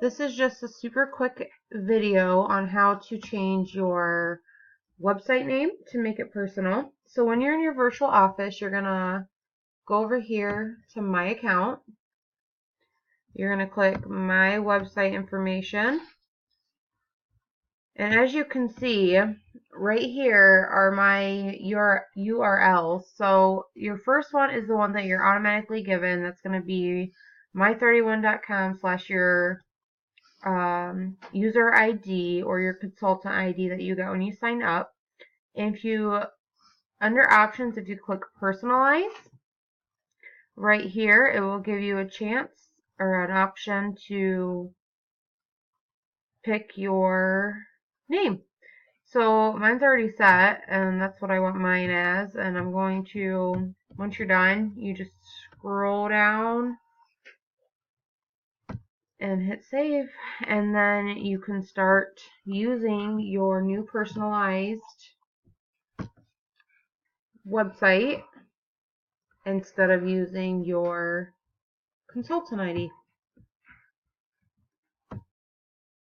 This is just a super quick video on how to change your website name to make it personal. So when you're in your virtual office, you're gonna go over here to My Account. You're gonna click My Website Information. And as you can see, right here are my URLs. So your first one is the one that you're automatically given. That's going to be my31.com/your user ID or your consultant ID that you got when you sign up. And if you, under options, if you click personalize, right here, it will give you a chance or an option to pick your name. So mine's already set, and that's what I want mine as. And I'm going to, once you're done, you just scroll down and hit save. And then you can start using your new personalized website instead of using your consultant ID.